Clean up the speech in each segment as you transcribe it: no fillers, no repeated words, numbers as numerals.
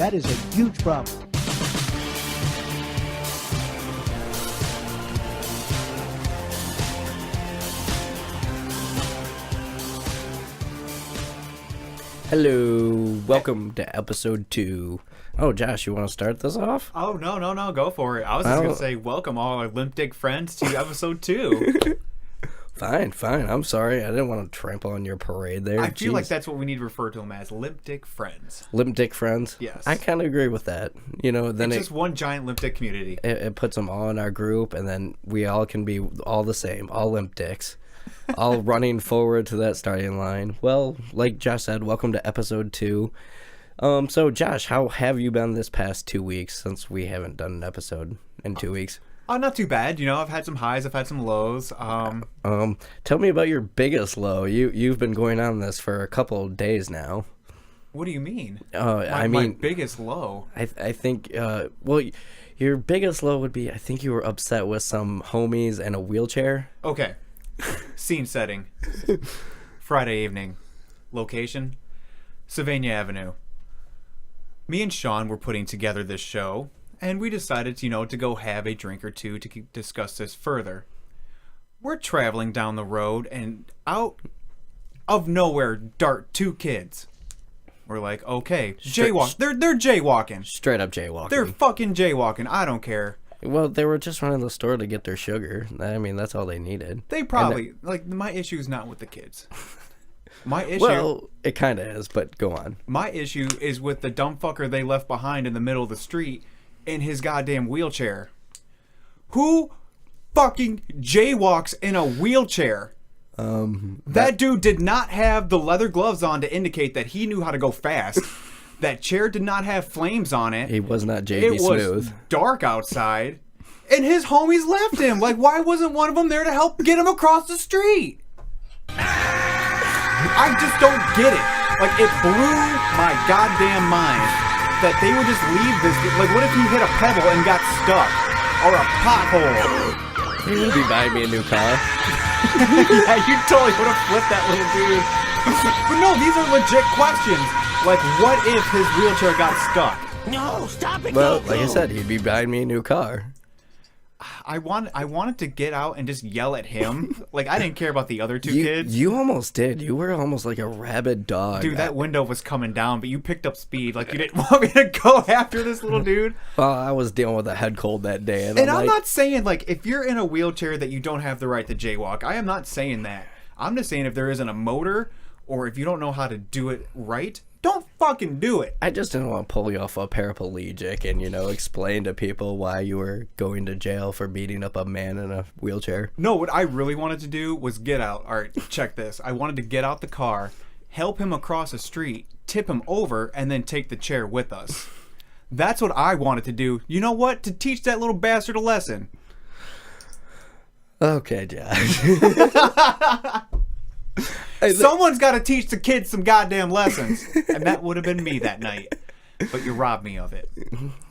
That is a huge problem. Hello, welcome to episode 2. Oh, Josh, you want to start this off? Oh, no, go for it. I was just going to say, welcome all our Limp Dick friends to episode 2. Fine. I'm sorry. I didn't want to trample on your parade there. I feel like that's what we need to refer to them as, Limp Dick friends. Limp Dick friends? Yes. I kind of agree with that. You know, then it's just one giant Limp Dick community. It puts them all in our group, and then we all can be all the same, all Limp Dicks. All running forward to that starting line. Well, like Josh said, welcome to episode 2. So Josh, how have you been this past 2 weeks since we haven't done an episode in 2 weeks? Not too bad. You know, I've had some highs, I've had some lows. Tell me about your biggest low. You've been going on this for a couple of days now. What do you mean? My biggest low. I think your biggest low would be, I think you were upset with some homies in a wheelchair. Okay. Scene setting. Friday evening. Location, Sylvania Avenue. Me and Sean were putting together this show, and we decided, to go have a drink or two to discuss this further. We're traveling down the road, and out of nowhere dart 2 kids. We're like, okay, jaywalk. They're jaywalking. Straight up jaywalking. They're fucking jaywalking. I don't care. Well, they were just running the store to get their sugar. I mean, that's all they needed. They probably, my issue is not with the kids. My issue... Well, it kind of is, but go on. My issue is with the dumb fucker they left behind in the middle of the street in his goddamn wheelchair. Who fucking jaywalks in a wheelchair? That dude did not have the leather gloves on to indicate that he knew how to go fast. That chair did not have flames on it. He was not JB Smooth. It was dark outside. And his homies left him. Like, why wasn't one of them there to help get him across the street? I just don't get it. Like, it blew my goddamn mind that they would just leave this. Like, what if he hit a pebble and got stuck? Or a pothole? He would be buying me a new car. Yeah, you totally would have flipped that little dude. But no, these are legit questions. Like, what if his wheelchair got stuck? No, stop it. Well, like I said, he'd be buying me a new car. I wanted to get out and just yell at him. Like, I didn't care about the other 2 kids. You almost did. You were almost like a rabid dog. Dude, that window was coming down, but you picked up speed. Like, you didn't want me to go after this little dude. Well, I was dealing with a head cold that day. And I'm not saying, like, if you're in a wheelchair that you don't have the right to jaywalk. I am not saying that. I'm just saying if there isn't a motor or if you don't know how to do it right, don't fucking do it. I just didn't want to pull you off a paraplegic and, explain to people why you were going to jail for beating up a man in a wheelchair. No, what I really wanted to do was get out. All right, check this. I wanted to get out the car, help him across the street, tip him over, and then take the chair with us. That's what I wanted to do. You know what? To teach that little bastard a lesson. Okay, Josh. Someone's got to teach the kids some goddamn lessons. And that would have been me that night. But you robbed me of it.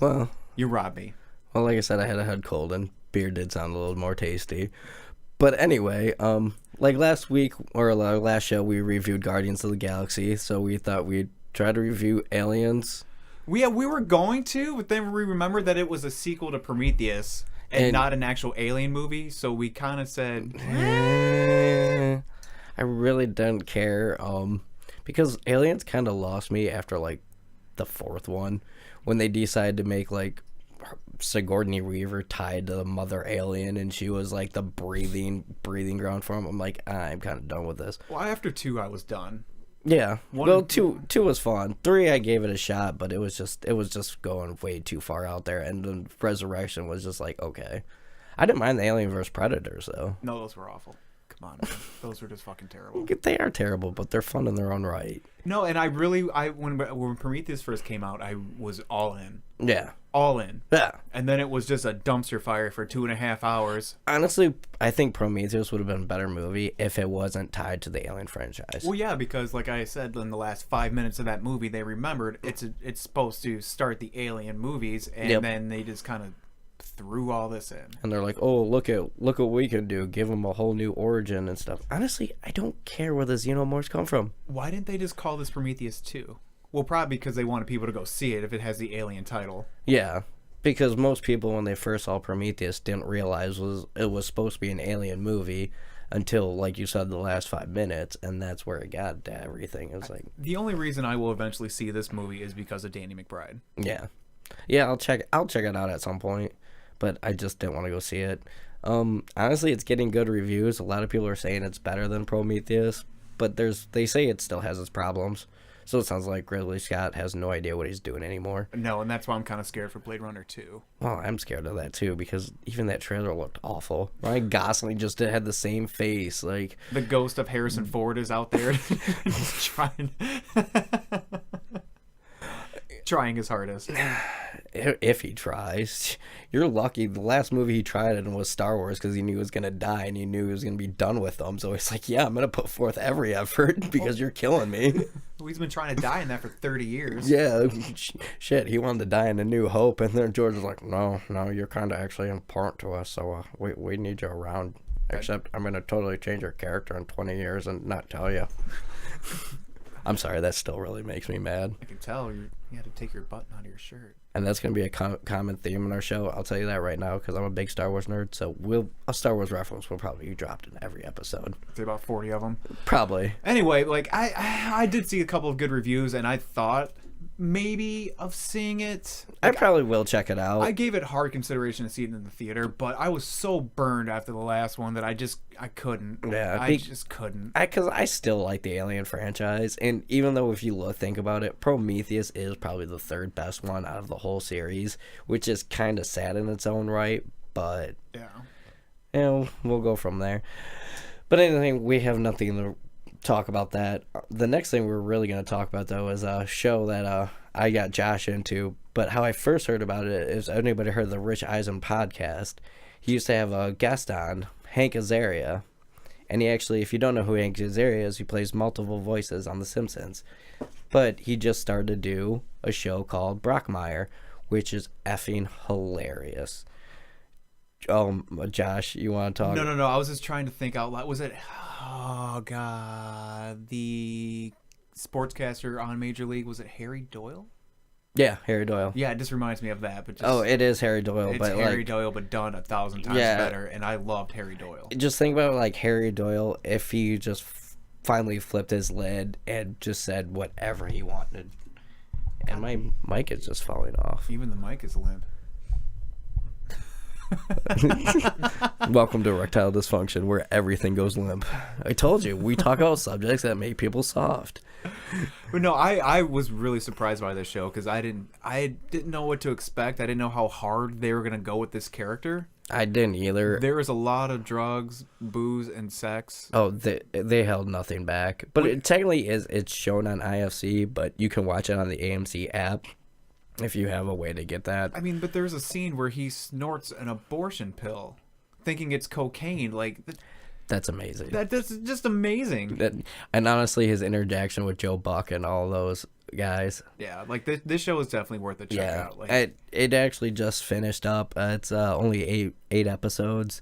Well, you robbed me. Well, like I said, I had a head cold and beer did sound a little more tasty. But anyway, like last week or our last show, we reviewed Guardians of the Galaxy. So we thought we'd try to review Aliens. We were going to, but then we remembered that it was a sequel to Prometheus and not an actual Alien movie. So we kind of said... I really didn't care, because Aliens kind of lost me after, like, the 4th one, when they decided to make, like, Sigourney Weaver tied to the mother alien, and she was, like, the breathing ground for him. I'm like, I'm kind of done with this. Well, after 2, I was done. Yeah. Well, two was fun. 3, I gave it a shot, but it was just going way too far out there, and the Resurrection was just like, okay. I didn't mind the Alien vs. Predators, though. No, those were awful. Come on, man. Those were just fucking terrible. They are terrible, but they're fun in their own right. No, and when Prometheus first came out, I was all in. Yeah. All in. Yeah. And then it was just a dumpster fire for 2.5 hours. Honestly, I think Prometheus would have been a better movie if it wasn't tied to the Alien franchise. Well, yeah, because like I said, in the last 5 minutes of that movie, they remembered it's supposed to start the Alien movies, and then they just kind of threw all this in. And they're like, oh, look what we can do. Give them a whole new origin and stuff. Honestly, I don't care where the xenomorphs come from. Why didn't they just call this Prometheus 2? Well, probably because they wanted people to go see it if it has the Alien title. Yeah, because most people when they first saw Prometheus didn't realize it was supposed to be an alien movie until, like you said, the last 5 minutes, and that's where it got to everything. It was like, The only reason I will eventually see this movie is because of Danny McBride. yeah, I'll check it out at some point, but I just didn't want to go see it. Honestly, it's getting good reviews. A lot of people are saying it's better than Prometheus, but they say it still has its problems. So it sounds like Ridley Scott has no idea what he's doing anymore. No, and that's why I'm kind of scared for Blade Runner 2. Well, I'm scared of that too because even that trailer looked awful. Ryan Gosling just had the same face. Like The ghost of Harrison Ford is out there trying his hardest. if he tries, you're lucky. The last movie he tried in was Star Wars because he knew he was gonna die and he knew he was gonna be done with them. So he's like, yeah, I'm gonna put forth every effort because you're killing me. He's been trying to die in that for 30 years. Yeah, shit. He wanted to die in A New Hope, and then George was like, no, you're kind of actually important to us, so we need you around. Except I'm gonna totally change your character in 20 years and not tell you. I'm sorry, that still really makes me mad. I can tell you had to take your button out of your shirt. And that's going to be a common theme in our show. I'll tell you that right now because I'm a big Star Wars nerd. So a Star Wars reference will probably be dropped in every episode. Say about 40 of them. Probably. Anyway, like I did see a couple of good reviews, and I thought maybe of seeing it. I probably will check it out. I gave it hard consideration to see it in the theater, but I was so burned after the last one that I couldn't. Yeah, I just couldn't. Because I still like the Alien franchise, and even though if you think about it, Prometheus is probably the third best one out of the whole series, which is kind of sad in its own right, but yeah, we'll go from there. But anything, we have nothing to talk about that. The next thing we're really going to talk about, though, is a show that I got Josh into. But how I first heard about it is anybody heard of the Rich Eisen podcast? He used to have a guest on, Hank Azaria. And he actually, if you don't know who Hank Azaria is, he plays multiple voices on The Simpsons. But he just started to do a show called Brockmire, which is effing hilarious. Josh, you want to talk? No. I was just trying to think out loud. Was it? Oh God, the sportscaster on Major League, was it Harry Doyle? Yeah, Harry Doyle. Yeah, it just reminds me of that. But just, it is Harry Doyle. It's but Harry Doyle, but done 1,000 times better. And I loved Harry Doyle. Just think about like Harry Doyle if he just finally flipped his lid and just said whatever he wanted. And my mic is just falling off. Even the mic is limp. Welcome to Erectile Dysfunction, where everything goes limp. I told you, we talk about subjects that make people soft. But no, I was really surprised by this show because I didn't know what to expect. I didn't know how hard they were gonna go with this character. I didn't either. There was a lot of drugs, booze, and sex. Oh, they held nothing back. But it technically it's shown on IFC, but you can watch it on the AMC app. If you have a way to get that. I mean, but there's a scene where he snorts an abortion pill, thinking it's cocaine. Like, that's amazing. That's just amazing. And honestly, his interaction with Joe Buck and all those guys. Yeah, like this show is definitely worth a check out. Like, it actually just finished up. It's only eight episodes.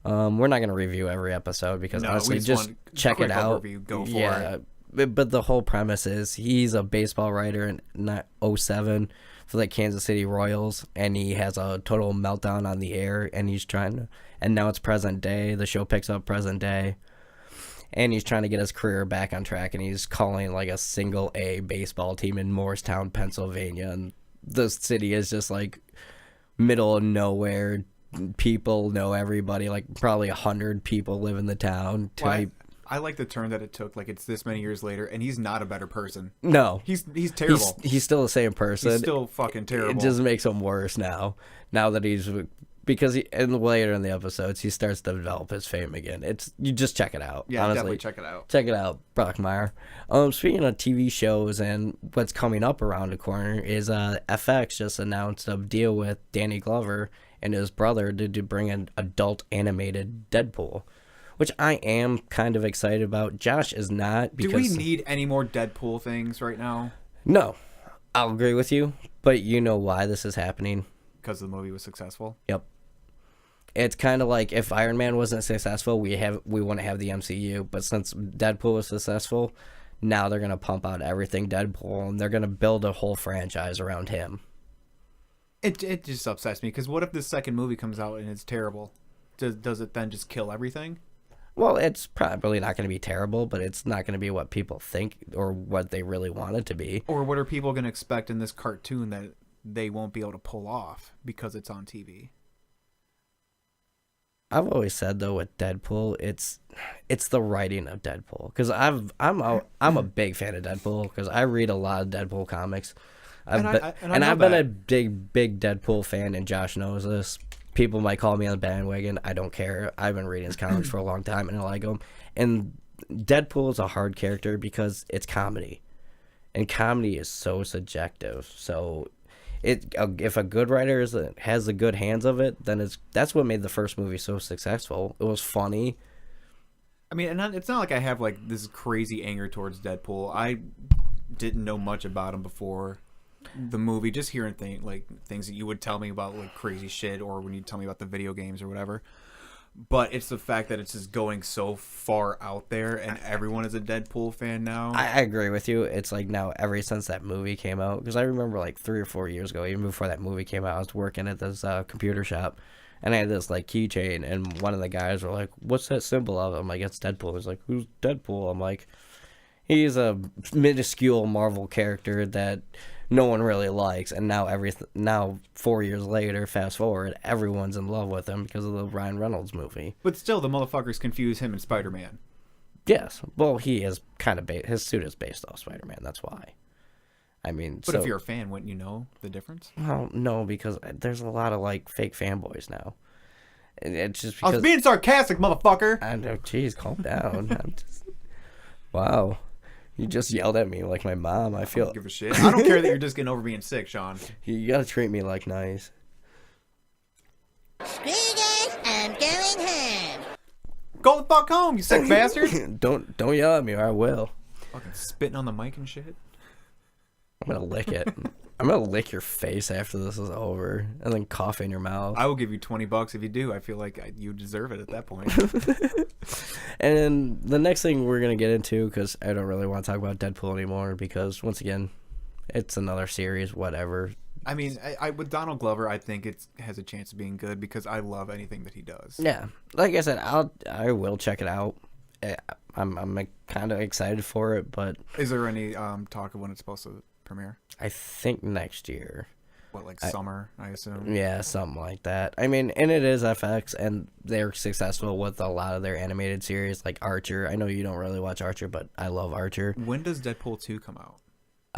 We're not gonna review every episode because honestly, just check it out. Overview, go for it. But the whole premise is he's a baseball writer in 2007 for the Kansas City Royals, and he has a total meltdown on the air, and he's trying to, and now it's present day. The show picks up present day, and he's trying to get his career back on track, and he's calling like a single A baseball team in Morristown, Pennsylvania, and the city is just like middle of nowhere. People know everybody, like probably 100 people live in the town. I like the turn that it took. Like, it's this many years later, and he's not a better person. No, he's terrible. He's still the same person. He's still fucking terrible. It just makes him worse now. Now that because later in the episodes he starts to develop his fame again. You just check it out. Yeah, honestly. Definitely check it out. Check it out, Brockmire. Speaking of TV shows and what's coming up around the corner is FX just announced a deal with Danny Glover and his brother to bring an adult animated Deadpool, which I am kind of excited about. Josh is not. Do we need any more Deadpool things right now? No, I'll agree with you, but you know why this is happening? Because the movie was successful. Yep. It's kind of like if Iron Man wasn't successful, we wouldn't have the MCU. But since Deadpool was successful, now they're gonna pump out everything Deadpool, and they're gonna build a whole franchise around him. It just upsets me because what if the second movie comes out and it's terrible? Does it then just kill everything? Well, it's probably not going to be terrible, but it's not going to be what people think or what they really want it to be. Or what are people going to expect in this cartoon that they won't be able to pull off because it's on TV? I've always said though with Deadpool, it's the writing of Deadpool, because I'm a big fan of Deadpool because I read a lot of Deadpool comics. I've been a big Deadpool fan, and Josh knows this. People might call me on the bandwagon. I don't care. I've been reading his comics for a long time, and I like them. And Deadpool is a hard character because it's comedy, and comedy is so subjective. So, if a good writer has the good hands of it, then that's what made the first movie so successful. It was funny. I mean, and it's not like I have like this crazy anger towards Deadpool. I didn't know much about him before the movie, just hearing things that you would tell me about, like crazy shit, or when you tell me about the video games or whatever. But it's the fact that it's just going so far out there, and everyone is a Deadpool fan now. I agree with you. It's like now ever since that movie came out, because I remember like 3 or 4 years ago, even before that movie came out, I was working at this computer shop, and I had this like keychain, and one of the guys were like, "What's that symbol of?" I'm like, "It's Deadpool." He's like, "Who's Deadpool?" I'm like, "He's a minuscule Marvel character that no one really likes," and now 4 years later, fast forward, everyone's in love with him because of the Ryan Reynolds movie. But still, the motherfuckers confuse him and Spider-Man. Yes, well, he is kind of his suit is based off Spider-Man. That's why. I mean, but if you're a fan, wouldn't you know the difference? Well, no, because there's a lot of like fake fanboys now. And it's just because I was being sarcastic, motherfucker. I know. Jeez, calm down. Wow. You just yelled at me like my mom. I don't give a shit. I don't care that you're just getting over being sick, Sean. You gotta treat me like nice. Screw you guys, I'm going home. Go the fuck home, you sick bastard. Don't yell at me or I will. Fucking spitting on the mic and shit. I'm gonna lick it. I'm gonna lick your face after this is over, and then cough in your mouth. I will give you $20 if you do. I feel like you deserve it at that point. And the next thing we're gonna get into, because I don't really want to talk about Deadpool anymore, because once again, it's another series, whatever. I mean, I with Donald Glover, I think it has a chance of being good because I love anything that he does. Yeah, like I said, I will check it out. I'm kind of excited for it, but is there any talk of when it's supposed to premiere? I think next year. What, like summer, I assume? Yeah, something like that. I mean, and it is FX, and they're successful with a lot of their animated series, like Archer. I know you don't really watch Archer, but I love Archer. When does Deadpool 2 come out?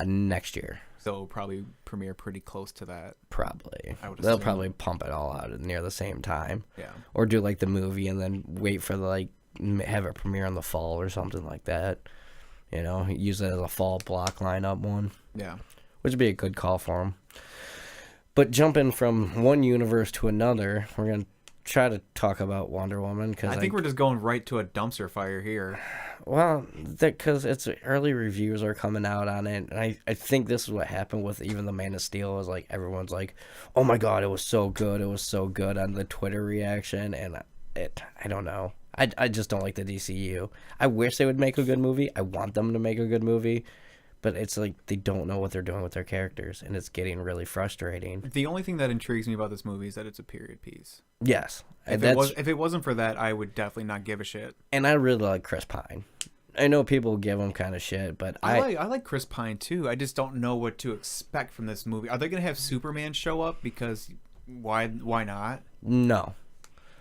Next year. So it'll probably premiere pretty close to that. Probably. I would They'll assume. probably pump it all out near the same time. Yeah. Or do like the movie and then wait for have it premiere in the fall or something like that. You know, use it as a fall block lineup one. Yeah. Which would be a good call for them. But jumping from one universe to another, we're going to try to talk about Wonder Woman. Cause I think we're just going right to a dumpster fire here. Well, because it's early reviews are coming out on it. And I think this is what happened with even the Man of Steel. Is like everyone's like, oh my God, it was so good. It was so good on the Twitter reaction. And I don't know. I just don't like the DCU. I wish they would make a good movie. I want them to make a good movie. But it's like they don't know what they're doing with their characters, and it's getting really frustrating. The only thing that intrigues me about this movie is that it's a period piece. Yes. If it wasn't for that, I would definitely not give a shit. And I really like Chris Pine. I know people give him kind of shit, but I like Chris Pine too. I just don't know what to expect from this movie. Are they going to have Superman show up? Because why not? No.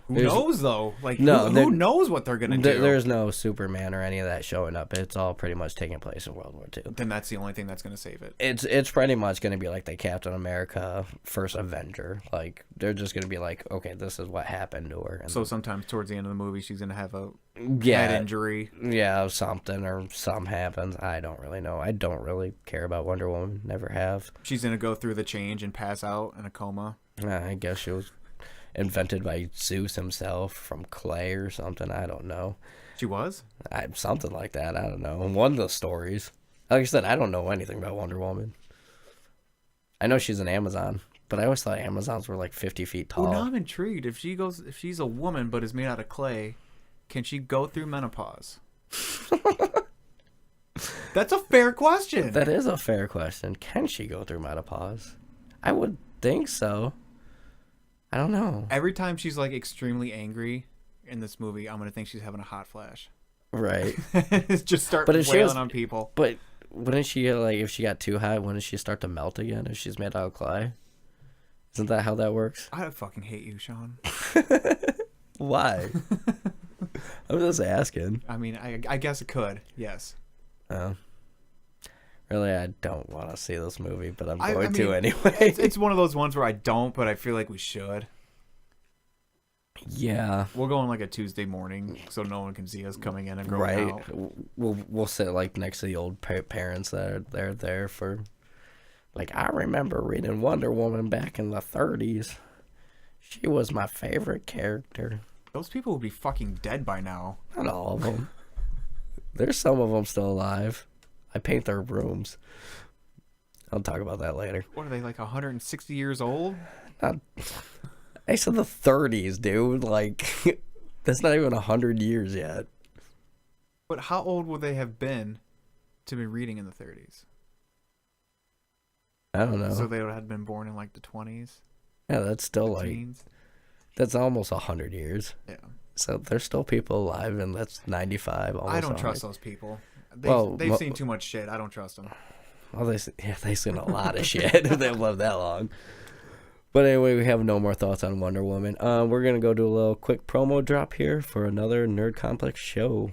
Who knows though? Like no, who knows what they're gonna do? There's no Superman or any of that showing up. It's all pretty much taking place in World War II. Then that's the only thing that's gonna save it. It's pretty much gonna be like the Captain America first Avenger. Like they're just gonna be like, okay, this is what happened to her. And so sometimes towards the end of the movie, she's gonna have a head injury. Yeah, something or something happens. I don't really know. I don't really care about Wonder Woman. Never have. She's gonna go through the change and pass out in a coma. I guess she was invented by Zeus himself from clay or something. I don't know. She was? Something like that. I don't know. One of the stories. Like I said, I don't know anything about Wonder Woman. I know she's an Amazon, but I always thought Amazons were like 50 feet tall. Well, now I'm intrigued. If she's a woman but is made out of clay, can she go through menopause? That's a fair question. That is a fair question. Can she go through menopause? I would think so. I don't know. Every time she's like extremely angry in this movie, I'm gonna think she's having a hot flash. Right. Just start But if she wailing was- on people. But wouldn't she, like, if she got too hot, wouldn't she start to melt again if she's made out of clay? Isn't that how that works? I fucking hate you, Sean. Why? I'm just asking. I mean, I guess it could. Yes. Really, I don't want to see this movie, but I'm I going to mean, anyway. It's one of those ones where I don't, but I feel like we should. Yeah. We'll go on like a Tuesday morning so no one can see us coming in and going Right. out. We'll sit like next to the old parents that are there for, like, I remember reading Wonder Woman back in the 30s. She was my favorite character. Those people would be fucking dead by now. Not all of them. There's some of them still alive. I paint their rooms. I'll talk about that later. What are they, like 160 years old? Not, I said the 30s, dude. Like, that's not even 100 years yet. But how old would they have been to be reading in the 30s? I don't know. So they would have been born in like the 20s? Yeah, that's still like, teens? that's almost 100 years. Yeah. So there's still people alive, and that's 95. Almost I don't 100. trust those people. Well, They've seen too much shit. I don't trust them. Well, they've seen a lot of shit. They've lived that long. But anyway, we have no more thoughts on Wonder Woman. We're going to go do a little quick promo drop here for another Nerd Complex show.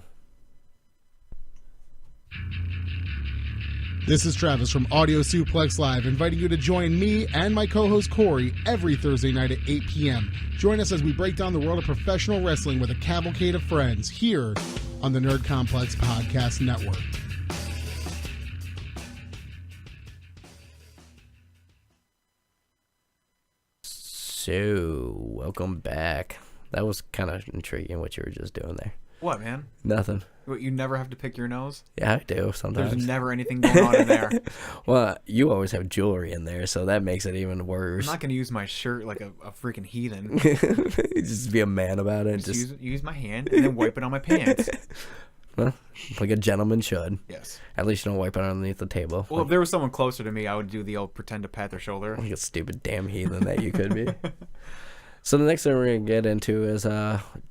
This is Travis from Audio Suplex Live, inviting you to join me and my co-host Corey every Thursday night at 8 p.m. Join us as we break down the world of professional wrestling with a cavalcade of friends here on the Nerd Complex Podcast Network. So, welcome back. That was kind of intriguing what you were just doing there. What, man? Nothing. What, you never have to pick your nose? Yeah, I do sometimes. There's never anything going on in there. Well, you always have jewelry in there, so that makes it even worse. I'm not going to use my shirt like a freaking heathen. Just be a man about it. Just use my hand and then wipe it on my pants. well, like a gentleman should. Yes. At least you don't wipe it underneath the table. Well, if there was someone closer to me, I would do the old pretend to pat their shoulder. Like a stupid damn heathen that you could be. So the next thing we're going to get into is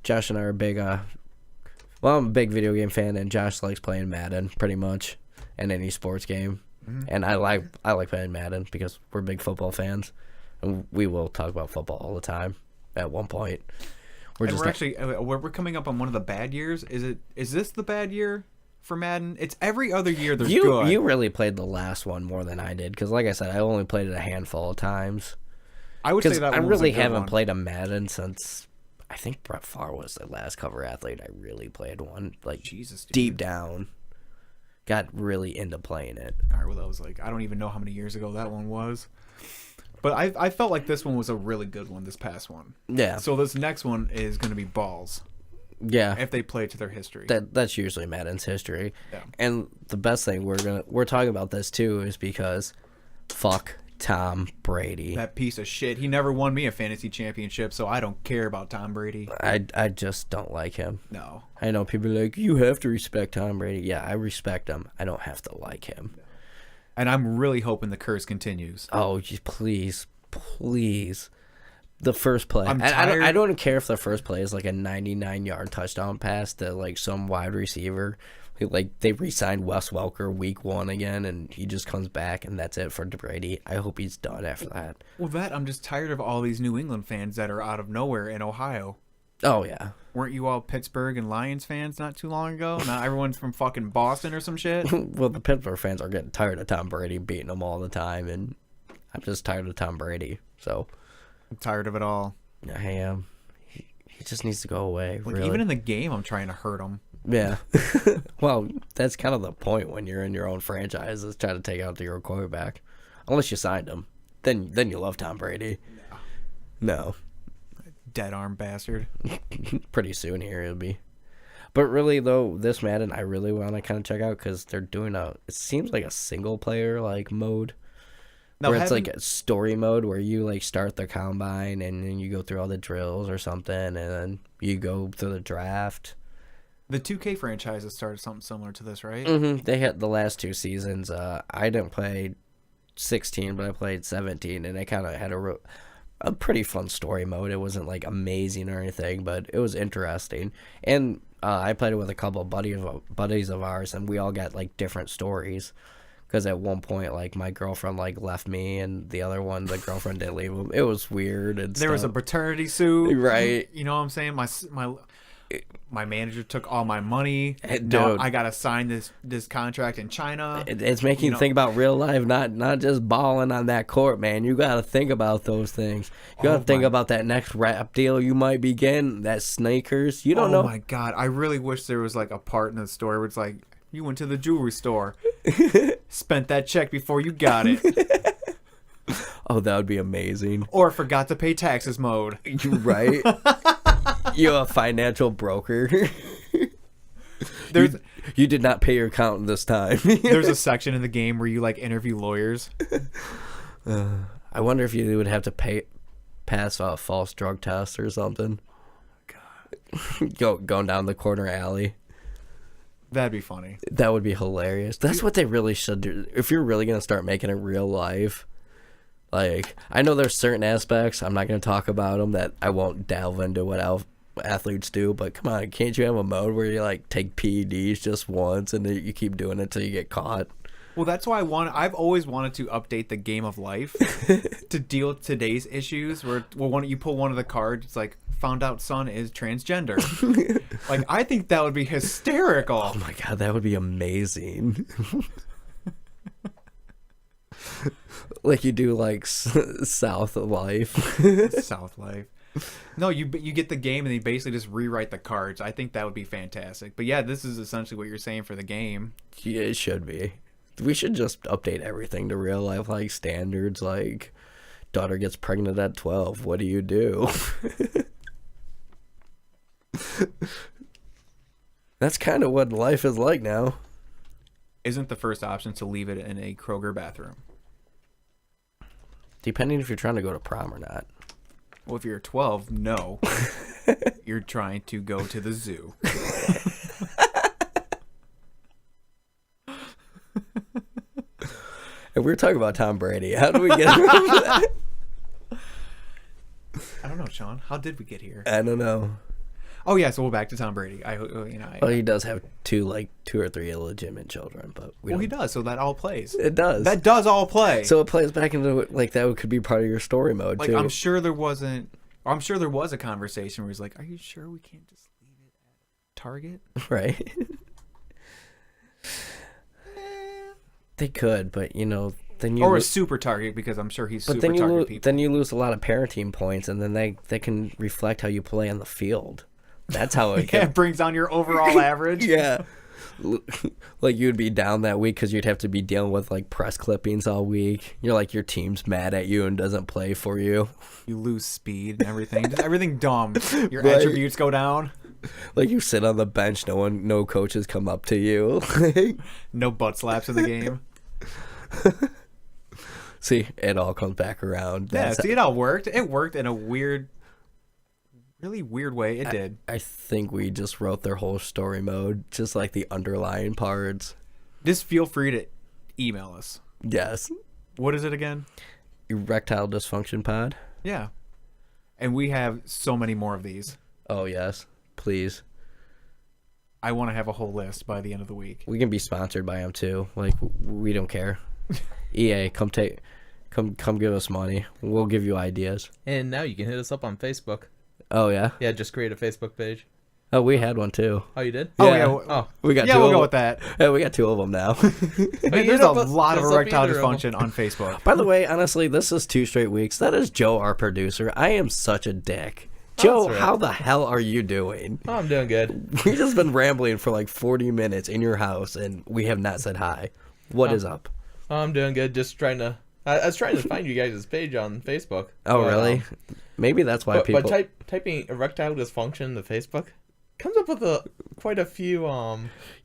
Josh and I are big... well, I'm a big video game fan, and Josh likes playing Madden, pretty much, and any sports game. Mm-hmm. And I like playing Madden because we're big football fans, and we will talk about football all the time at one point. We're coming up on one of the bad years. Is this the bad year for Madden? It's every other year there's good. You really played the last one more than I did, because like I said, I only played it a handful of times. I would say that I one was a really good haven't one. played a Madden since... I think Brett Favre was the last cover athlete I really played one. Like, Jesus, dude. deep down, got really into playing it. All right, well, that was like, I don't even know how many years ago that one was. But I felt like this one was a really good one, this past one. Yeah. So this next one is going to be balls, Yeah. if they play to their history. That's usually Madden's history. Yeah. And the best thing we're talking about this too is because fuck Tom Brady. That piece of shit. He never won me a fantasy championship, so I don't care about Tom Brady. I just don't like him. No. I know people are like, you have to respect Tom Brady. Yeah, I respect him. I don't have to like him. And I'm really hoping the curse continues. Oh, please. The first play. I'm I tired. don't care if the first play is like a 99-yard touchdown pass to like some wide receiver. Like they re-signed Wes Welker week 1 again, and he just comes back, and that's it for Brady. I hope he's done after that. Well, I'm just tired of all these New England fans that are out of nowhere in Ohio. Oh yeah. Weren't you all Pittsburgh and Lions fans not too long ago? Now everyone's from fucking Boston or some shit. Well, the Pittsburgh fans are getting tired of Tom Brady beating them all the time, and I'm just tired of Tom Brady. So I'm tired of it all. I am. He just needs to go away. Like, really. even in the game, I'm trying to hurt him. Yeah. Well, that's kind of the point when you're in your own franchise, is try to take out your quarterback. Unless you signed him. Then you love Tom Brady. No. Dead arm bastard. Pretty soon here it'll be. But really, though, this Madden I really want to kind of check out because they're doing it seems like a single player like mode. Now, where it's like a story mode where you like start the combine and then you go through all the drills or something, and then you go through the draft. The 2K franchise has started something similar to this, right? They had the last 2 seasons. I didn't play 16, but I played 17, and it kind of had a pretty fun story mode. It wasn't like amazing or anything, but it was interesting. And I played it with a couple of buddies of ours, and we all got like different stories. Because at one point, like, my girlfriend like left me, and the other one, the girlfriend didn't leave him. It was weird. And There was a paternity suit, right? You know what I'm saying? My manager took all my money. Dude. Now I gotta sign this contract in China. It's making you think about real life, not just balling on that court, man. You got to think about those things. You got to think about that next rap deal you might be getting, that sneakers. You don't know. Oh my god, I really wish there was like a part in the story where it's like, you went to the jewelry store, spent that check before you got it, Oh, that would be amazing. or forgot to pay taxes mode. Right? You're a financial broker. There's You did not pay your accountant this time. there's a section in the game where you like interview lawyers. I wonder if you would have to pass a false drug test or something. God. Going down the corner alley. That'd be funny. That would be hilarious. That's what they really should do. If you're really going to start making it real life, like, I know there's certain aspects, I'm not going to talk about them, that I won't delve into what athletes do, but come on, can't you have a mode where you, like, take PEDs just once and then you keep doing it until you get caught? Well, that's why I've always wanted to update the game of life to deal with today's issues. Where you pull one of the cards, it's like, found out son is transgender. Like, I think that would be hysterical. Oh my god, that would be amazing. Like you do, like, South Life. South Life. No, you get the game and they basically just rewrite the cards. I think that would be fantastic. But yeah, this is essentially what you're saying for the game. Yeah, it should be. We should just update everything to real life, like, standards, like, daughter gets pregnant at 12, what do you do? That's kind of what life is like now. Isn't the first option to leave it in a Kroger bathroom? Depending if you're trying to go to prom or not. Well, if you're 12, no. You're trying to go to the zoo. And we're talking about Tom Brady. How do we get around that? I don't know, Sean. How did we get here? I don't know. Oh yeah, so we're back to Tom Brady. Well, he does have two or three illegitimate children, but he does. So that all plays. It does. That does all play. So it plays back into, like, that could be part of your story mode, like, too. I'm sure there was a conversation where he's like, "Are you sure we can't just leave it at Target?" Right. They could, but, you know, then you or a super Target, because I'm sure he's but super then Target people. then you lose a lot of parenting points, and then they can reflect how you play on the field. That's how it Yeah, can. it brings down your overall average. Yeah. Like, you'd be down that week because you'd have to be dealing with, like, press clippings all week. You're like, your team's mad at you and doesn't play for you. You lose speed and everything. Just everything dumb. Your Right. attributes go down. Like, you sit on the bench, no coaches come up to you. No butt slaps in the game. See, it all comes back around. Yeah, see, it all worked. It worked in a really weird way. It did. I think we just wrote their whole story mode, just like the underlying parts. Just feel free to email us. Yes. What is it again? Erectile dysfunction pod. Yeah. And we have so many more of these. Oh, yes. Please. I want to have a whole list by the end of the week. We can be sponsored by them, too. Like, we don't care. EA, come give us money. We'll give you ideas. And now you can hit us up on Facebook. Oh, yeah? Yeah, just create a Facebook page. Oh, we had one, too. Oh, you did? Oh, Yeah. yeah. Oh, We got Yeah, two we'll of go them. with that. Yeah, we got two of them now. Hey, there's a lot of erectile dysfunction on Facebook. By the way, honestly, this is 2 straight weeks. That is Joe, our producer. I am such a dick. Joe, that's right. how the hell are you doing? Oh, I'm doing good. We've just been rambling for like 40 minutes in your house, and we have not said hi. What is up? Oh, I'm doing good. Just trying to... I was trying to find you guys' page on Facebook. Oh, But, really? Maybe that's why people... But typing erectile dysfunction to Facebook comes up with quite a few...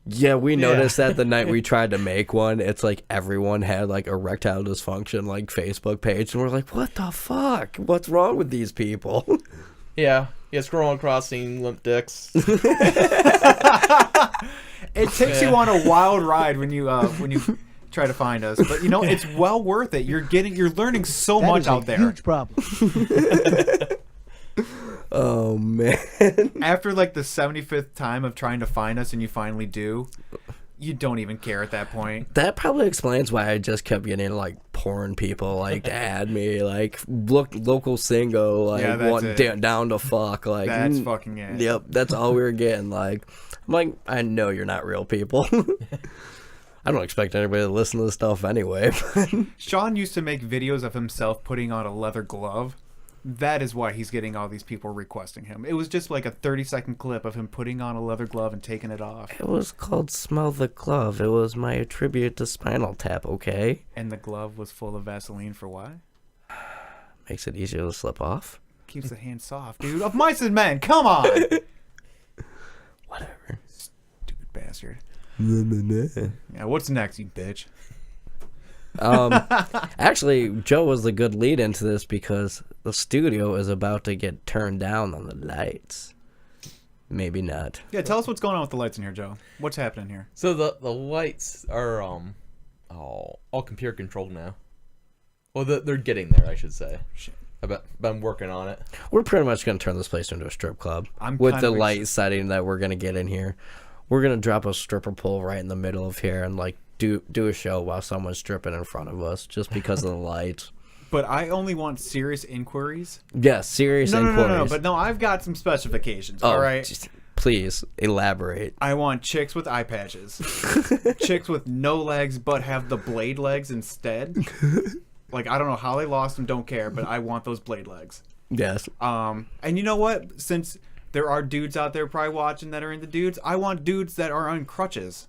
Yeah, we noticed that the night we tried to make one. It's like everyone had like erectile dysfunction, like Facebook page, and we're like, what the fuck? What's wrong with these people? Yeah, scrolling across seeing limp dicks. It takes you on a wild ride when you try to find us, but you know it's well worth it. You're learning so That much is a out there. huge problem. Oh man. After like the 75th time of trying to find us, and you finally do, you don't even care at that point. That probably explains why I just kept getting like porn people like to add me, like local single, like Yeah, that's want it. down to fuck, like That's fucking it. Yep, that's all we were getting. Like, I'm like, I know you're not real people. I don't expect anybody to listen to this stuff anyway. Sean used to make videos of himself putting on a leather glove. That is why he's getting all these people requesting him. It was just like a 30-second clip of him putting on a leather glove and taking it off. It was called Smell the Glove. It was my tribute to Spinal Tap, okay? And the glove was full of Vaseline for what? Makes it easier to slip off. Keeps the hand soft, dude. Of mice and men, come on! Whatever. Stupid bastard. Yeah, what's next, you bitch? Actually, Joe was the good lead into this because the studio is about to get turned down on the lights. Maybe not. Yeah, tell us what's going on with the lights in here, Joe. What's happening here? So the lights are all computer controlled now. Well, they're getting there, I should say. Shit. I've been working on it. We're pretty much going to turn this place into a strip club I'm with kind the of light setting that we're going to get in here. We're going to drop a stripper pole right in the middle of here and like do a show while someone's stripping in front of us just because of the lights. But I only want serious inquiries. Yes, serious No, inquiries. but no, I've got some specifications, Oh, all right? just please elaborate. I want chicks with eye patches. Chicks with no legs but have the blade legs instead. Like, I don't know how they lost them, don't care, but I want those blade legs. Yes. And you know what? Since there are dudes out there probably watching that are into dudes, I want dudes that are on crutches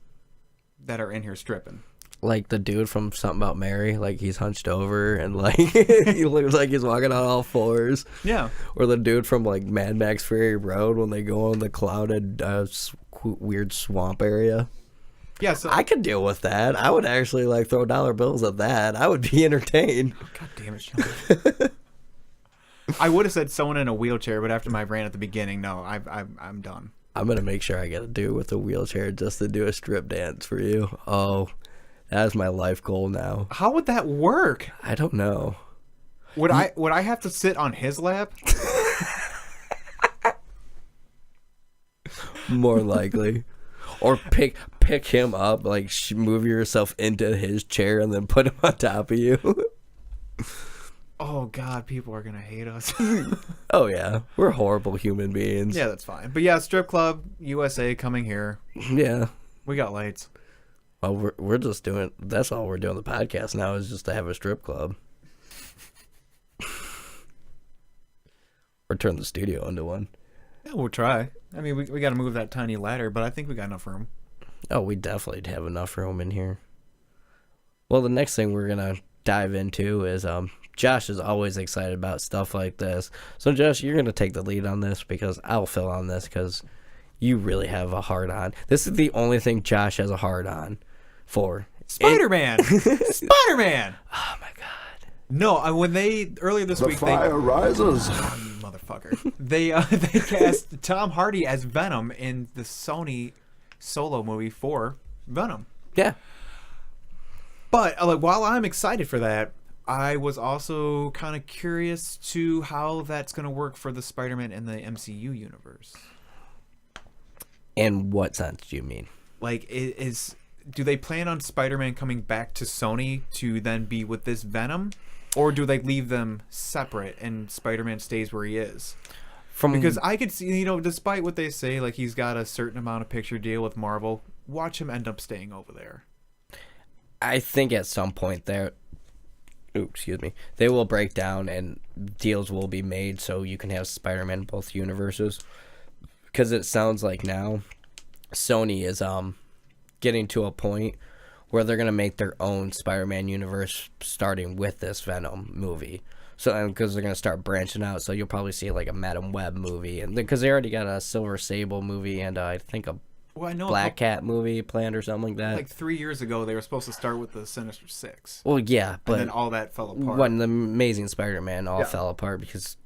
that are in here stripping. Like the dude from Something About Mary, like he's hunched over and like he looks like he's walking on all fours. Yeah. Or the dude from like Mad Max Fury Road when they go on the clouded weird swamp area. Yeah, so... I could deal with that. I would actually like throw dollar bills at that. I would be entertained. God damn it, Sean. I would have said someone in a wheelchair, but after my rant at the beginning, no, I'm done. I'm gonna make sure I get a dude with a wheelchair just to do a strip dance for you. Oh, that is my life goal now. How would that work? I don't know. Would I have to sit on his lap? More likely. Or pick him up, like move yourself into his chair and then put him on top of you. Oh God, people are gonna hate us. Oh yeah, we're horrible human beings. Yeah, that's fine. But yeah, strip club USA coming here. Yeah. We got lights. Well, we're just doing. That's all we're doing. The podcast now is just to have a strip club. Or turn the studio into one. Yeah, we'll try. I mean, we got to move that tiny ladder, but I think we got enough room. Oh, we definitely have enough room in here. Well, the next thing we're gonna dive into is Josh is always excited about stuff like this. So Josh, you're gonna take the lead on this because I'll fill on this because you really have a hard on. This is the only thing Josh has a hard on for. Spider-Man. Spider-Man. Oh my god. No, when they earlier this week rises. motherfucker. They cast Tom Hardy as Venom in the Sony solo movie for Venom. Yeah. But like, while I'm excited for that, I was also kind of curious to how that's going to work for the Spider-Man in the MCU universe. In what sense do you mean? Like, do they plan on Spider-Man coming back to Sony to then be with this Venom? Or do they leave them separate and Spider-Man stays where he is? Because I could see, despite what they say, like he's got a certain amount of picture deal with Marvel, watch him end up staying over there. I think at some point they will break down and deals will be made so you can have Spider-Man in both universes. Because it sounds like now Sony is getting to a point where they're going to make their own Spider-Man universe starting with this Venom movie. So, because they're going to start branching out, so you'll probably see like a Madam Web movie, and because they already got a Silver Sable movie and I think a Black Cat movie planned or something like that. Like 3 years ago, they were supposed to start with the Sinister Six. Well, yeah, but and then all that fell apart. When the Amazing Spider-Man all fell apart because,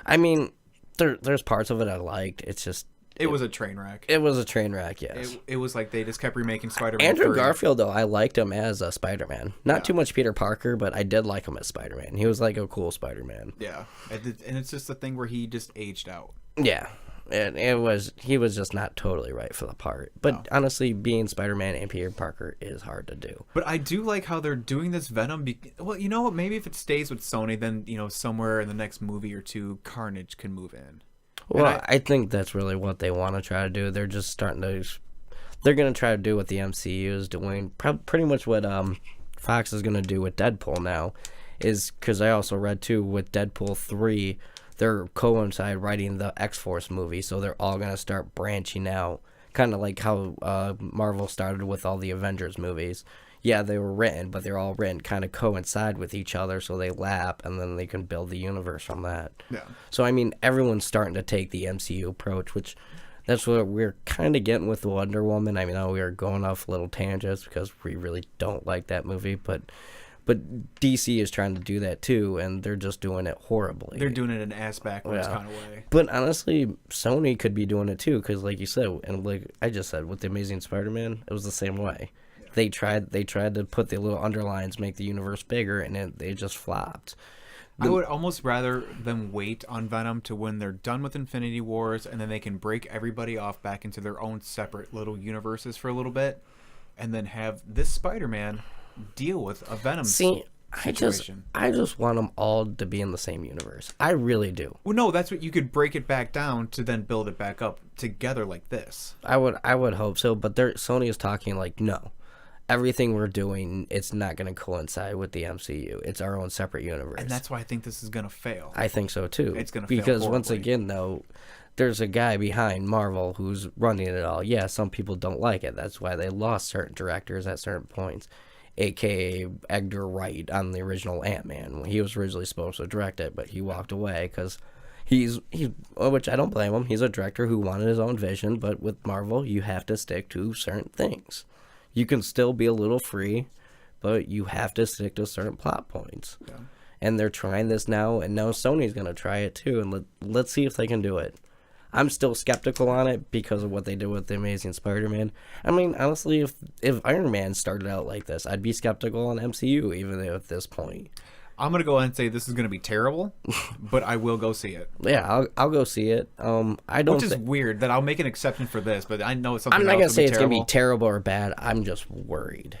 I mean, there's parts of it I liked. It's just It was a train wreck. it was a train wreck. Yes. It was like they just kept remaking Spider-Man. Andrew 3. Garfield, though, I liked him as a Spider-Man. Not too much Peter Parker, but I did like him as Spider-Man. He was like a cool Spider-Man. Yeah, and it's just the thing where he just aged out. Yeah, and he was just not totally right for the part. But honestly, being Spider-Man and Peter Parker is hard to do. But I do like how they're doing this Venom. Well, you know what? Maybe if it stays with Sony, then somewhere in the next movie or two, Carnage can move in. Well, I think that's really what they want to try to do. They're just starting to. They're going to try to do what the MCU is doing. Pretty much what Fox is going to do with Deadpool now. Is because I also read, too, with Deadpool 3, they're coincide writing the X-Force movie. So they're all going to start branching out. Kind of like how Marvel started with all the Avengers movies. Yeah, they were written, but they're all written kind of coincide with each other, so they lap, and then they can build the universe from that. Yeah. So, I mean, everyone's starting to take the MCU approach, which that's what we're kind of getting with Wonder Woman. I mean, we are going off little tangents because we really don't like that movie, but DC is trying to do that too, and they're just doing it horribly. They're doing it in ass backwards kind of way. But honestly, Sony could be doing it too, because like you said, and like I just said, with the Amazing Spider-Man, it was the same way. They tried to put the little underlines, make the universe bigger, and they just flopped. I would almost rather them wait on Venom to when they're done with Infinity Wars, and then they can break everybody off back into their own separate little universes for a little bit, and then have this Spider-Man deal with a Venom situation. I just want them all to be in the same universe. I really do. Well, no, that's what you could break it back down to then build it back up together like this. I would hope so, but Sony is talking like, no. Everything we're doing, it's not going to coincide with the MCU. It's our own separate universe. And that's why I think this is going to fail. I think so, too. It's going to fail because once horribly. again, though, there's a guy behind Marvel who's running it all. Yeah, some people don't like it. That's why they lost certain directors at certain points, a.k.a. Edgar Wright on the original Ant-Man. He was originally supposed to direct it, but he walked away because he's which I don't blame him. He's a director who wanted his own vision, but with Marvel, you have to stick to certain things. You can still be a little free, but you have to stick to certain plot points. Yeah. And they're trying this now, and now Sony's going to try it too, and let's see if they can do it. I'm still skeptical on it because of what they did with The Amazing Spider-Man. I mean, honestly, if Iron Man started out like this, I'd be skeptical on MCU even at this point. I'm going to go ahead and say this is going to be terrible, but I will go see it. Yeah, I'll go see it. I don't. Which is weird that I'll make an exception for this, but I know it's something. I'm not else gonna say it's terrible. gonna be terrible or bad. I'm just worried.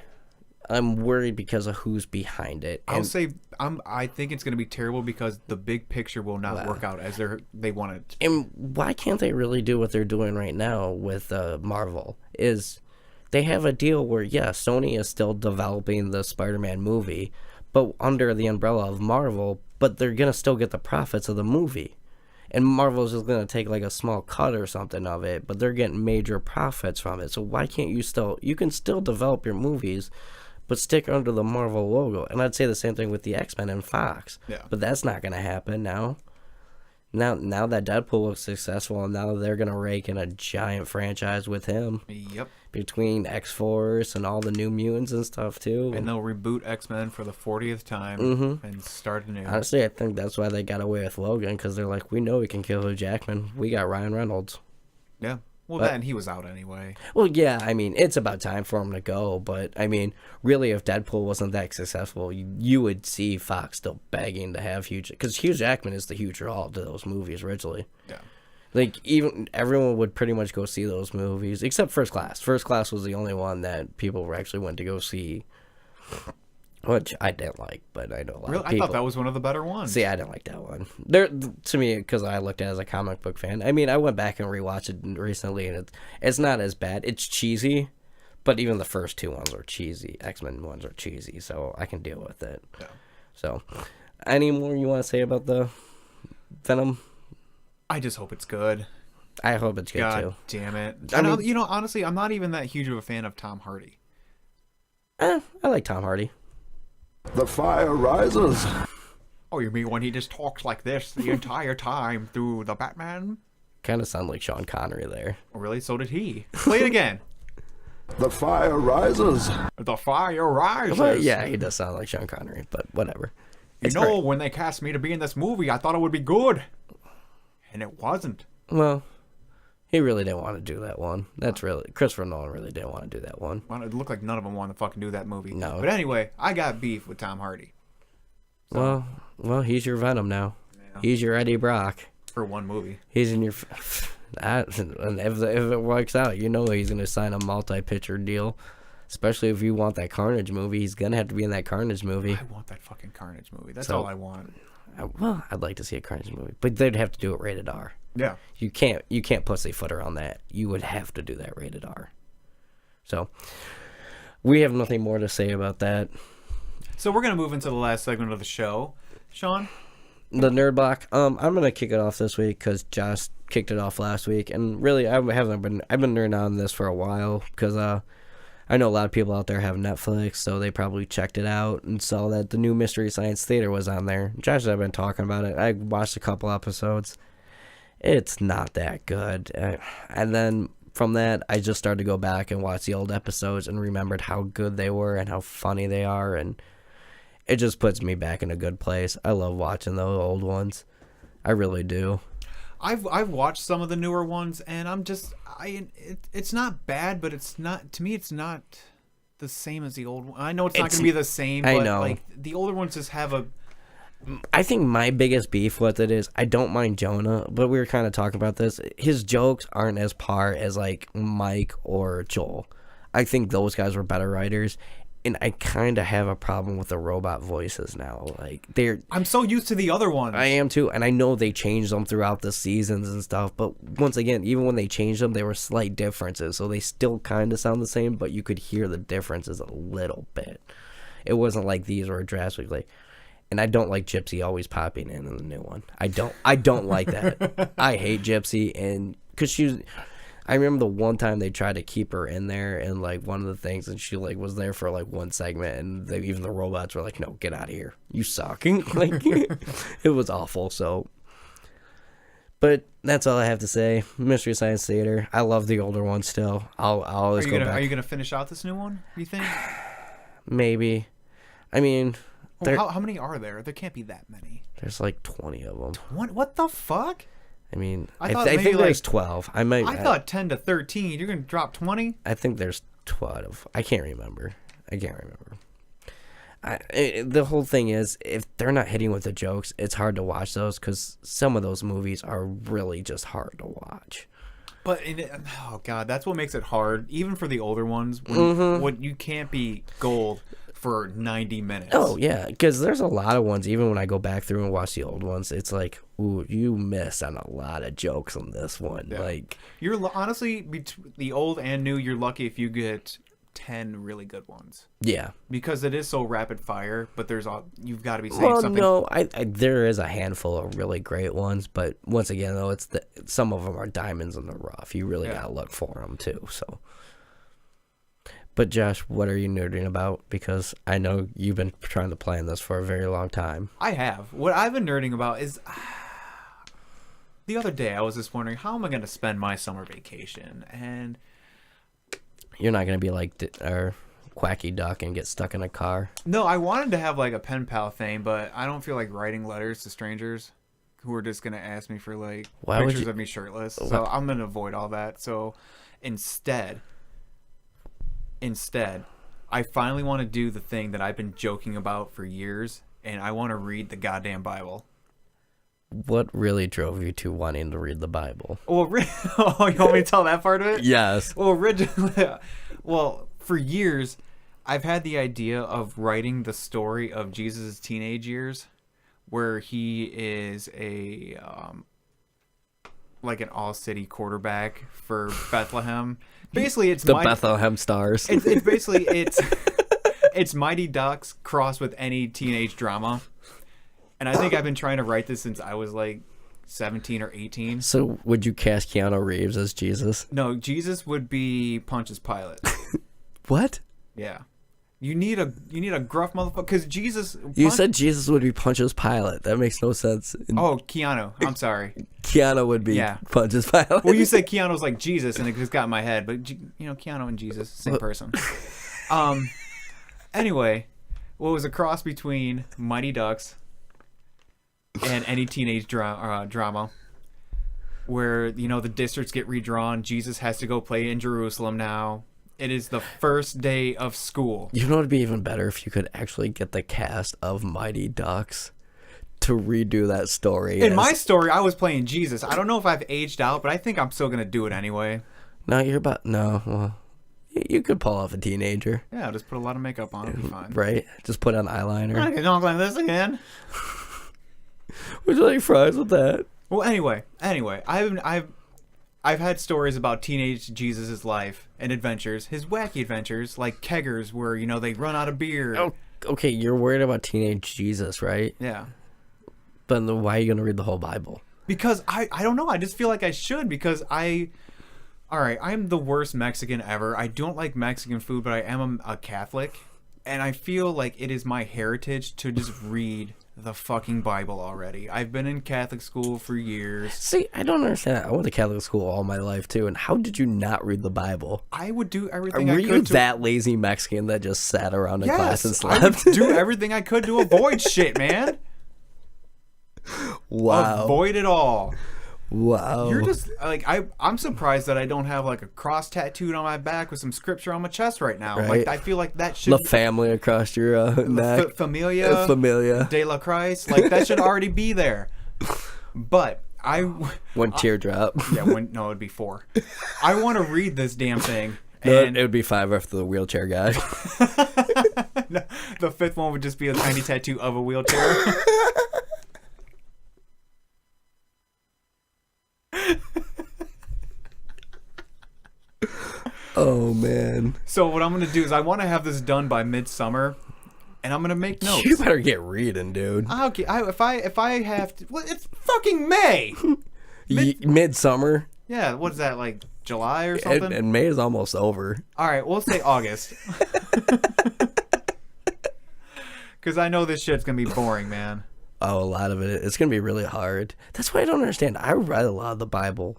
I'm worried because of who's behind it. I'll say I think it's going to be terrible because the big picture will not work out as they want it. And why can't they really do what they're doing right now with Marvel? Is they have a deal where Sony is still developing the Spider-Man movie, but under the umbrella of Marvel, but they're going to still get the profits of the movie. And Marvel's just going to take like a small cut or something of it, but they're getting major profits from it. So why can't you can still develop your movies, but stick under the Marvel logo? And I'd say the same thing with the X-Men and Fox. Yeah. But that's not going to happen now. Now that Deadpool looks successful, and now they're going to rake in a giant franchise with him. Yep. Between X-Force and all the New Mutants and stuff, too. And they'll reboot X-Men for the 40th time and start anew. Honestly, I think that's why they got away with Logan, because they're like, we know we can kill Hugh Jackman. We got Ryan Reynolds. Yeah. Well, then he was out anyway. Well, yeah, I mean, it's about time for him to go, but, I mean, really, if Deadpool wasn't that successful, you would see Fox still begging to have Hugh... Because Hugh Jackman is the huge draw to those movies originally. Yeah. Like, even everyone would pretty much go see those movies, except First Class. First Class was the only one that people actually went to go see, which I didn't like, but I know a lot of people. I thought that was one of the better ones. See, I didn't like that one. To me, because I looked at it as a comic book fan. I mean, I went back and rewatched it recently, and it's not as bad. It's cheesy, but even the first two ones are cheesy. X-Men ones are cheesy, so I can deal with it. Yeah. So, any more you want to say about the Venom? I just hope it's good. I hope it's good, God too. damn it. I mean, honestly, I'm not even that huge of a fan of Tom Hardy. I like Tom Hardy. The fire rises. Oh, you mean when he just talks like this the entire time through the Batman? Kind of sound like Sean Connery there. Oh, really? So did he. Play it again. The fire rises. The fire rises. But yeah, he does sound like Sean Connery, but whatever. You It's know, great. when they cast me to be in this movie, I thought it would be good. and it wasn't. Well, he really didn't want to do that one. That's really Christopher Nolan really didn't want to do that one. Well, it looked like none of them wanted to fucking do that movie. No. But anyway, I got beef with Tom Hardy Well, he's your Venom now. Yeah. He's your Eddie Brock. for one movie. He's in your. And if it works out, you know he's gonna sign a multi-picture deal. Especially if you want that Carnage movie, he's gonna have to be in that Carnage movie. I want that fucking Carnage movie. That's So- all I want. Well, I'd like to see a Carnage movie, but they'd have to do it rated R. Yeah. You can't pussyfoot around that. You would have to do that rated R. So we have nothing more to say about that. So we're gonna move into the last segment of the show. Sean? The Nerd Block. I'm gonna kick it off this week because Josh kicked it off last week, and really I've been nerding on this for a while because I know a lot of people out there have Netflix, so they probably checked it out and saw that the new Mystery Science Theater was on there. Josh and I've been talking about it. I watched a couple episodes. It's not that good. And then from that, I just started to go back and watch the old episodes and remembered how good they were and how funny they are, and it just puts me back in a good place. I love watching those old ones. I really do. I've watched some of the newer ones, and it's not bad, but it's not, to me, it's not the same as the old one. I know it's not going to be the same, I but know. like the older ones just have a. I think my biggest beef with it is I don't mind Jonah, but we were kind of talking about this. His jokes aren't as par as like Mike or Joel. I think those guys were better writers, and I kind of have a problem with the robot voices now. Like I'm so used to the other ones. I am too, and I know they changed them throughout the seasons and stuff, but once again, even when they changed them, there were slight differences, so they still kind of sound the same, but you could hear the differences a little bit. It wasn't like these were drastically. And I don't like Gypsy always popping in the new one. I don't like that. I hate Gypsy, and because I remember the one time they tried to keep her in there, and like one of the things, and she like was there for like one segment, and even the robots were like, "No, get out of here, you suck." Like it was awful. So, but that's all I have to say. Mystery Science Theater. I love the older one still. I'll always go back. Are you gonna finish out this new one? You think? Maybe. I mean. How many are there? There can't be that many. There's like 20 of them. What the fuck? I mean, I I thought think maybe, there's like- 12. I thought 10 to 13. You're gonna drop 20? I think there's 12. I can't remember. The whole thing is, if they're not hitting with the jokes, it's hard to watch those because some of those movies are really just hard to watch. But oh god, that's what makes it hard, even for the older ones. When you can't be gold for 90 minutes. Oh yeah, because there's a lot of ones. Even when I go back through and watch the old ones, it's like, ooh, you missed on a lot of jokes on this one. Yeah. Like, Honestly, the old and new, you're lucky if you get 10 really good ones, yeah. because it is so rapid fire. But you've got to be saying something. No, I there is a handful of really great ones, but once again, though, some of them are diamonds in the rough. You really gotta look for them too. So, but Josh, what are you nerding about? Because I know you've been trying to plan this for a very long time. I have. What I've been nerding about is the other day I was just wondering, how am I going to spend my summer vacation? And You're not gonna be like Quacky Duck and get stuck in a car. no, I wanted to have like a pen pal thing, but I don't feel like writing letters to strangers who are just going to ask me for like Why would pictures you- of me shirtless. So I'm going to avoid all that. So instead, I finally want to do the thing that I've been joking about for years, and I want to read the goddamn Bible. What really drove you to wanting to read the Bible? Well, oh, you want me to tell that part of it? Yes. Well, originally, for years, I've had the idea of writing the story of Jesus' teenage years, where he is like an all-city quarterback for Bethlehem. Basically, it's The Bethlehem Stars. It's basically it's Mighty Ducks crossed with any teenage drama, and I think I've been trying to write this since I was like 17 or 18. So, would you cast Keanu Reeves as Jesus? No, Jesus would be Pontius Pilate. What? Yeah. You need a gruff motherfucker, because Jesus. You said Jesus would be Pontius Pilate. That makes no sense. And Oh, Keanu. I'm sorry. Keanu would be Yeah. Pontius Pilate. Well, you said Keanu's like Jesus, and it just got in my head. But Keanu and Jesus, same person. Anyway, what was a cross between Mighty Ducks and any teenage drama? where, you know, the districts get redrawn. Jesus has to go play in Jerusalem now. It is the first day of school. You know, it'd be even better if you could actually get the cast of Mighty Ducks to redo that story. In my story, I was playing Jesus. I don't know if I've aged out, but I think I'm still going to do it anyway. No, well, you could pull off a teenager, Yeah, I'll just put a lot of makeup on. It'll be fine. right? Just put on eyeliner. I can talk like this again. Would you like fries with that? Well, anyway, I've had stories about teenage Jesus' life and adventures, his wacky adventures, like keggers, where, you know, they run out of beer. Oh, okay, you're worried about teenage Jesus, right? Yeah. But then why are you going to read the whole Bible? Because I don't know. I just feel like I should because I'm the worst Mexican ever. I don't like Mexican food, but I am a Catholic. And I feel like it is my heritage to just read the fucking Bible already. I've been in Catholic school for years. See, I don't understand. I went to Catholic school all my life, too. And how did you not read the Bible? I would do everything Were I you could to... that lazy Mexican that just sat around in class and Yes, I would slept? do everything I could to avoid shit, man. Wow. Avoid it all. Wow. You're just like I'm surprised that I don't have like a cross tattooed on my back with some scripture on my chest right now. Right. Like I feel like that should La family across your neck. Familia Familia. de la Christ, like that should already be there. But One teardrop. no, it'd be 4. I want to read this damn thing. No, And it would be 5 after the wheelchair guy. the 5th one would just be a tiny tattoo of a wheelchair. Oh, man. So what I'm gonna do is I want to have this done by midsummer, and I'm gonna make notes. You better get reading, dude. Okay, if I have to, well, it's fucking May. Midsummer. Yeah, what is that, like July or something? And May is almost over. All right, we'll say August. Because I know this shit's gonna be boring, man. Oh, a lot of it. It's going to be really hard. That's why I don't understand. I read a lot of the Bible.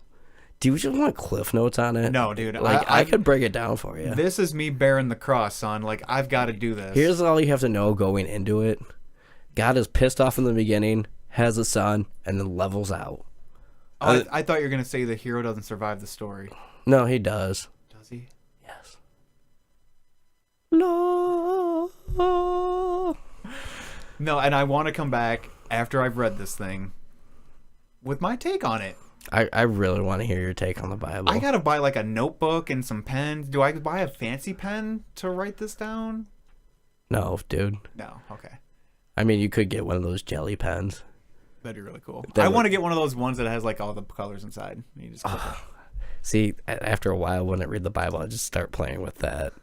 Do you just want Cliff Notes on it? No, dude. Like, I could break it down for you. This is me bearing the cross, son. Like, I've got to do this. Here's all you have to know going into it. God is pissed off in the beginning, has a son, and then levels out. Oh, I thought you were gonna say the hero doesn't survive the story. No, he does. Does he? Yes. No. No, and I want to come back after I've read this thing with my take on it. I really want to hear your take on the Bible. I gotta buy like a notebook and some pens. Do I buy a fancy pen to write this down? No, dude. No. Okay. I mean, you could get one of those jelly pens. That'd be really cool. That I would- want to get one of those ones that has like all the colors inside. You just click it. See, after a while, when I read the Bible, I just start playing with that.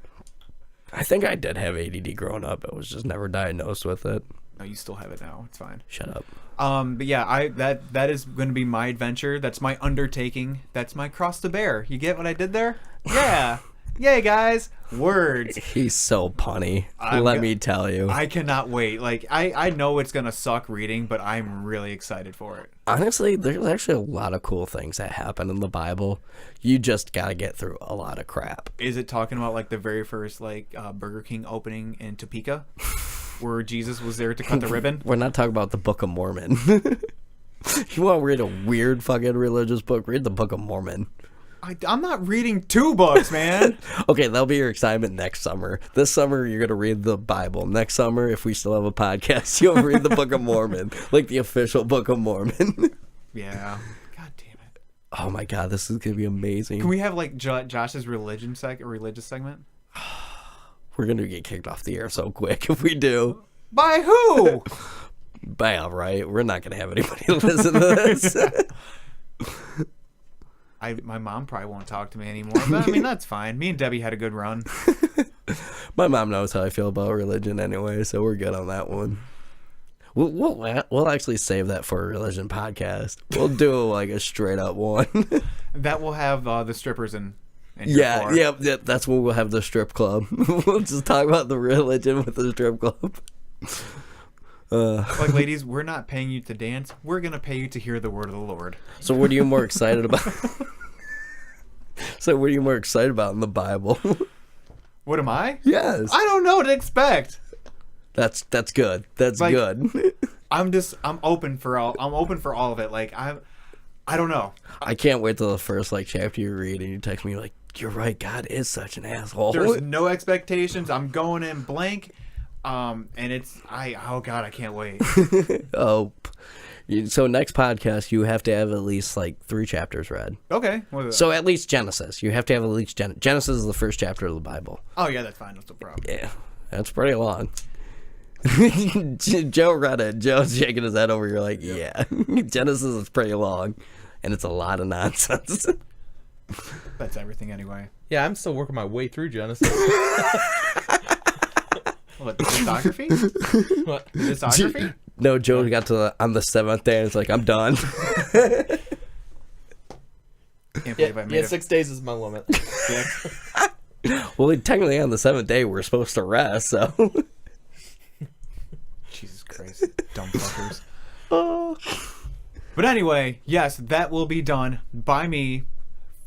I think I did have ADD growing up. I was just never diagnosed with it. No, you still have it now. It's fine. Shut up. But yeah, that is going to be my adventure. That's my undertaking. That's my cross to bear. You get what I did there? Yeah. Yay, guys. Words. He's so punny. Let me tell you. I cannot wait. Like, I know it's going to suck reading, but I'm really excited for it. Honestly, there's actually a lot of cool things that happen in the Bible. You just got to get through a lot of crap. Is it talking about like the very first like Burger King opening in Topeka where Jesus was there to cut the ribbon? We're not talking about the Book of Mormon. You want to read a weird fucking religious book? Read the Book of Mormon. I'm not reading 2 books, man. Okay, that'll be your excitement next summer. This summer, you're going to read the Bible. Next summer, if we still have a podcast, you'll read the Book of Mormon, like the official Book of Mormon. Yeah. God damn it. Oh my God, this is going to be amazing. Can we have like Josh's religious segment? We're going to get kicked off the air so quick if we do. By who? Bam, right? We're not going to have anybody listen to this. My mom probably won't talk to me anymore, but I mean, that's fine. Me and Debbie had a good run. My mom knows how I feel about religion anyway, so we're good on that one. We'll actually save that for a religion podcast. We'll do like a straight up one. That will have the strippers in your floor. Yeah, that's when we'll have the strip club. We'll just talk about the religion with the strip club. Like, ladies, we're not paying you to dance. We're going to pay you to hear the word of the Lord. So what are you more excited about? So what are you more excited about in the Bible? What am I? Yes. I don't know what to expect. That's good. That's Like- good. I'm open for all of it. Like, I don't know. I can't wait till the first like chapter you read and you text me like, "You're right, God is such an asshole." There's no expectations. I'm going in blank. And oh God, I can't wait. Oh, so next podcast you have to have at least like 3 chapters read. Okay. So at least Genesis. You have to have at least Genesis is the first chapter of the Bible. Oh yeah, that's fine. That's no problem. Yeah, that's pretty long. Joe read it. Joe's shaking his head over. You're like, yeah, Genesis is pretty long, and it's a lot of nonsense. That's everything anyway. Yeah, I'm still working my way through Genesis. What, discography? What? Discography? No, Joe got to on the 7th day, and it's like, I'm done. Can't believe I made Yeah, it. 6 days is my limit. Well, technically on the 7th day we're supposed to rest, so. Jesus Christ, dumb fuckers. But anyway, yes, that will be done by me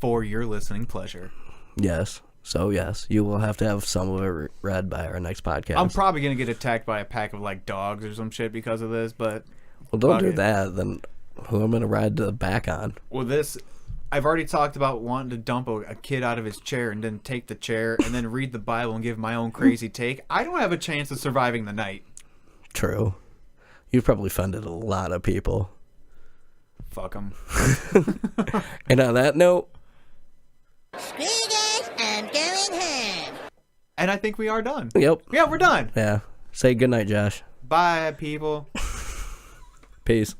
for your listening pleasure. Yes. So yes, you will have to have some of it read by our next podcast. I'm probably gonna get attacked by a pack of like dogs or some shit because of this, but well, don't fuck do it. that. Then who I'm gonna ride the back on? Well, this I've already talked about wanting to dump a kid out of his chair and then take the chair and then read the Bible and give my own crazy take. I don't have a chance of surviving the night. True. You've probably offended a lot of people. Fuck them. And on that note, Screw you guys, I'm going home. And I think we are done. yep. Yeah, we're done. Yeah. Say goodnight, Josh. Bye, people. Peace.